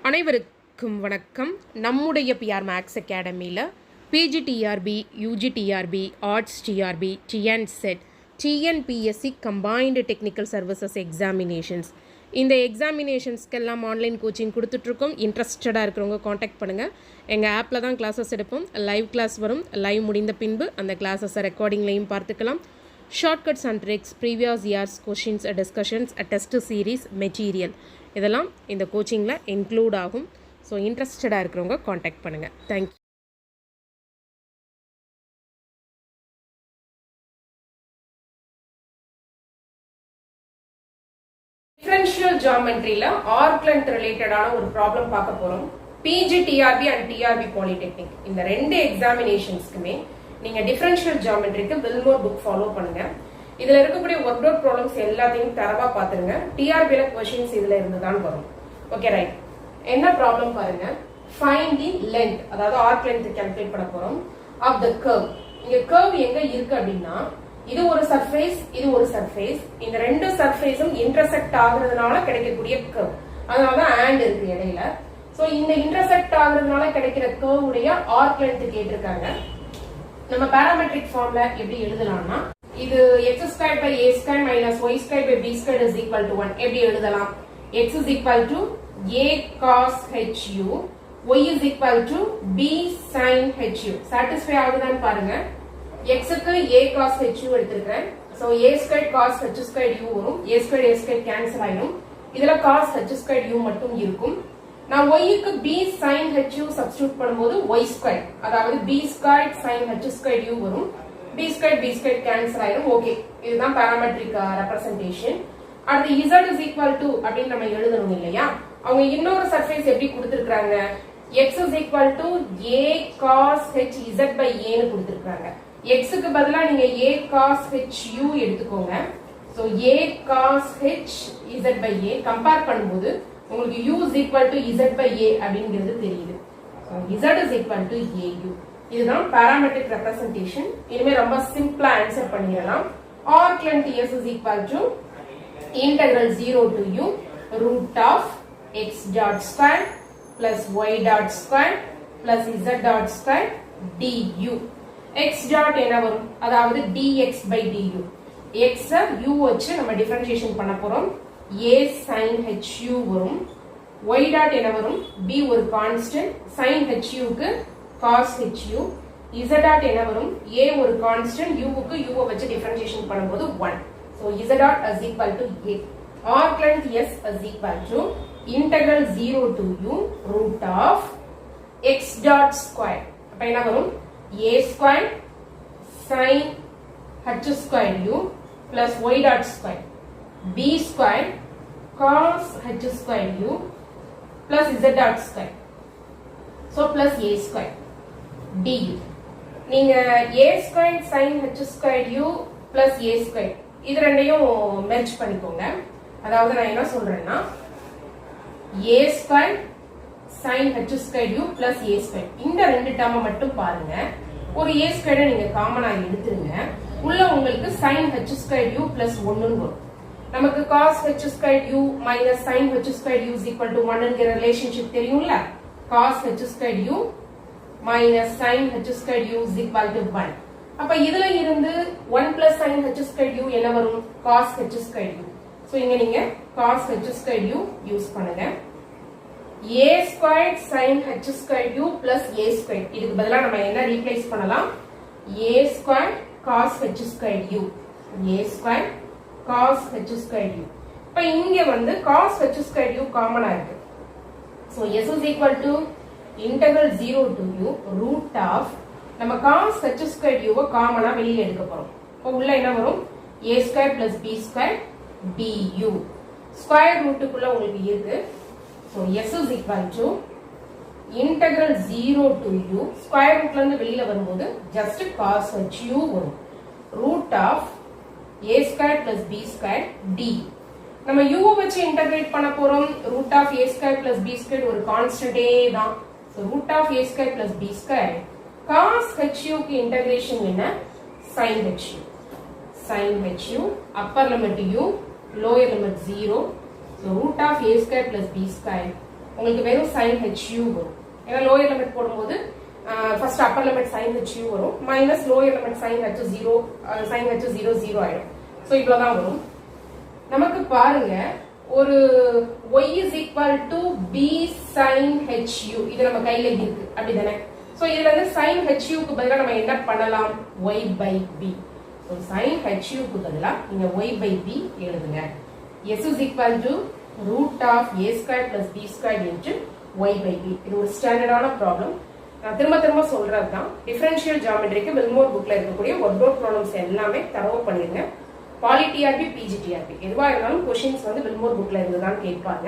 அனைவருக்கும் வணக்கம். நம்முடைய பிஆர் மேக்ஸ் அகாடமியில் PGTRB, UGTRB, arts TRB, TNSET, TNPSC combined technical services examinations, இந்த எக்ஸாமினேஷன்ஸ்க்கெல்லாம் ஆன்லைன் கோச்சிங் கொடுத்துட்ருக்கோம். இன்ட்ரெஸ்டடாக இருக்கிறவங்க காண்டாக்ட் பண்ணுங்கள். எங்கள் ஆப்பில் தான் கிளாஸஸ் எடுப்போம். லைவ் கிளாஸ் வரும். லைவ் முடிந்த பின்பு அந்த கிளாஸஸை ரெக்கார்டிங்லையும் பார்த்துக்கலாம். Shortcuts and tricks, previous years questions, discussions, test series, material இதெல்லாம் இந்த கோச்சிங்கில் இன்க்ளூட் ஆகும். ஸோ இன்ட்ரெஸ்டடாக இருக்கிறவங்க காண்டாக்ட் பண்ணுங்கள். தேங்க்யூ. டிஃபரன்ஷியல் ஜியோமெட்ரியில் ஆர்க் லென்த் ரிலேட்டடான ஒரு ப்ராப்ளம் பார்க்க போகிறோம். பிஜிடிஆர்பி அண்ட் டிஆர்பி பாலிடெக்னிக் இந்த ரெண்டு எக்ஸாமினேஷன்ஸ்க்குமே நீங்கள் டிஃபரன்ஷியல் ஜியோமெட்ரிக்கு வில்மோர் புக் ஃபாலோ பண்ணுங்கள். இதில் இருக்கக்கூடிய ஒர்க் அவுட் ப்ராப்ளம்ஸ் எல்லாத்தையும் தரவா பார்த்துருங்க. டிஆர்பியில் கொஸ்டின்ஸ் இதில் இருந்து தான் வரும். Okay, right. என்ன ப்ராப்ளம் பாருங்க. ஃபைண்ட் தி லென்த், அதாவது ஆர்க் லென்த் கால்குலேட் பண்ண போறோம் ஆஃப் தி கர்வ். இங்க கர்வ் எங்க இருக்கு அப்படின்னா, இது ஒரு சர்ஃபேஸ், இது ஒரு சர்ஃபேஸ். இந்த ரெண்டு சர்ஃபேஸும் இன்டர்செக்ட் ஆகுறதுனால கிடைக்கக்கூடிய கர்வ். அதனால தான் ஆண்ட் இருக்கு இடையில. ஸோ இந்த இன்டர்செக்ட் ஆகுறதுனால கிடைக்கிற கர்வ் உடைய ஆர்க் லென்த் கேட்டிருக்காங்க. நம்ம பாராமெட்ரிக் ஃபார்ம்ல எப்படி எழுதலாம்னா, இது x squared by a squared minus y squared by b squared is equal to 1. எப்படி எழுதலாம்? x is equal to a cos hu, y is equal to b sin hu. satisfy ஆகுதான்னு பாருங்க. x க்கு a cos hu எடுத்திருக்கேன். so a squared cos h squared u வரும். a squared cancel ஆயிடும். இதுல cos h squared u மட்டும் இருக்கும். நான் y க்கு b sin hu சப்ஸ்டிட்யூட் பண்ணும்போது y squared, அதாவது b squared sin h squared u வரும். b squared கேன்சல் ஆயிடும். ஓகே, இதுதான் பாராமெட்ரிக் ரெப்ரசன்டேஷன். அடுத்து z is equal to அப்படின்னு நம்ம எழுதணும் இல்லையா? அவங்க இன்னொரு சர்ஃபேஸ் எப்படி கொடுத்திருக்காங்க? x is equal to a cos h z by a னு கொடுத்திருக்காங்க. x க்கு பதிலா நீங்க a cos h u எடுத்துக்கோங்க. So a cos h z by a compare பண்ணும்போது உங்களுக்கு u is equal to z by a அப்படிங்கிறது தெரியுது. z is equal to au. இதுதான் பாராமெட்ரிக் ரெப்ரசன்டேஷன். இனிமே ரொம்ப சிம்பிளா ஆன்சர் பண்ணிடலாம். Arc length s is equal to integral 0 to u root of x dot square plus y dot square plus z dot square du. x dot என்ன வரும்? அதாவது dx by du. x u வச்சு நம்ம differentiation பண்ண போறோம். a sin hu வரும். y dot என்ன வரும்? b ஒரு கான்ஸ்டன்ட், sin hu க்கு cos hu. z dot என்ன வரும்? a ஒரு கான்ஸ்டன்ட், u க்கு u வச்சு டிஃபரன்ஷியேஷன் பண்ணும்போது 1. so z dot is equal to a. arc length s is equal to integral 0 to u root of x dot square. அப்ப என்ன வரும்? a square sin h square u plus y dot square b square cos h square u plus z dot square. so plus a square du. நீங்க a square sin h square u plus a square இது ரெண்டையும் merge பண்ணிக்கோங்க. அதாவது நான் என்ன சொல்றேன்னா, a square sin h square u plus a square இந்த ரெண்டு டேர்மை மட்டும் பாருங்க. ஒரு a square நீங்க காமனா எடுத்துருங்க. உள்ள உங்களுக்கு sin h square u plus 1 வரும். நமக்கு cos h square u minus sin h square u is equal to 1 ங்கிற relationship தெரியும்ல? cos h square u minus sin h squared u is equal to 1. அப்ப இதுல இருந்து 1 plus sin h squared u என்ன வரும்? cos h squared u. So இங்க நீங்க cos h squared u use பண்ணுங்க. a squared sin h squared u plus a squared இதுக்கு பதிலா நம்ம என்ன ரீப்ளேஸ் பண்ணலாம்? a squared cos h squared u. a squared cos h squared u. இப்ப இங்க வந்து cos h squared u காமனா இருக்கு. So s is equal to integral 0 to u root of நம்ம cos h squared u காமனா வெளியில எடுக்க போறோம். அப்ப உள்ள என்ன வரும்? a square plus b square du. Square ரூட்டுக்குள்ள உங்களுக்கு இருக்கு. so s is equal to integral 0 to u square ரூட்ல இருந்து வெளியில வரும்போது just cos h u வரும். root of a square plus b square du. நம்ம u வச்சு இன்டகிரேட் பண்ண போறோம். root of a square plus b square ஒரு கான்ஸ்டன்டே தான். so root of a square plus b square cos hu க்கு integration என்ன? sin hu. sin hu upper limit u lower limit 0. so root of a square plus b square உங்களுக்கு வெறும் sin HU வரும். ஏன்னா lower limit போடும்போது first upper limit sin HU வரும் minus lower limit sin H 0 sin H 0 0 ஆயிடும். So இவ்வளவுதான் வரும். நமக்கு பாருங்க ஒரு y is equal to b sin HU இது நம்ம கையில இருக்கு அப்படிதானே. ஸோ இதுல இருந்து sin HU க்கு பதிலா நம்ம என்ன பண்ணலாம், y by b. So sin HU க்கு பதிலா நீங்க y by b எழுதுங்க. s is equal to root of a square plus b square into y by b. இது ஒரு ஸ்டாண்டர்டான ப்ராப்ளம். நான் திரும்ப திரும்ப சொல்றதுதான், டிஃபரன்ஷியல் ஜியோமெட்ரிக்கு வில்மோர் புக்ல இருக்கக்கூடிய ஒர்ட் ப்ராப்ளம்ஸ் எல்லாமே தரவு பண்ணிருங்க. பாலி டிஆர்பி, பிஜி டிஆர்பி எதுவா இருந்தாலும் கொஸ்டின்ஸ் வந்து வில்மோர் புக்ல இருந்துதான் கேட்பாங்க.